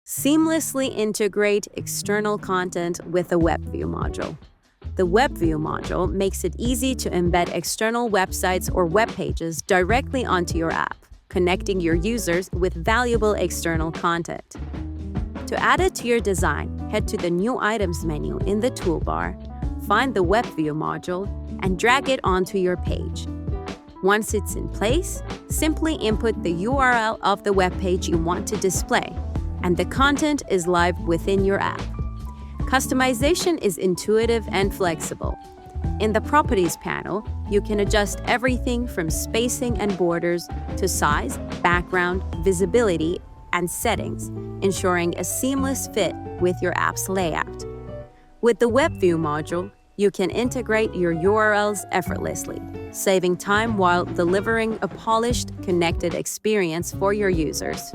Seamlessly integrate external content with the Webview module. The Webview module makes it easy to embed external websites or web pages directly onto your app, connecting your users with valuable external content. To add it to your design, head to the New Items menu in the toolbar, find the Webview module, and drag it onto your page. Once it's in place, simply input the URL of the web page you want to display, and the content is live within your app. Customization is intuitive and flexible. In the Properties panel, you can adjust everything from spacing and borders to size, background, visibility, and settings, ensuring a seamless fit with your app's layout. With the Webview module, you can integrate your URLs effortlessly, saving time while delivering a polished, connected experience for your users.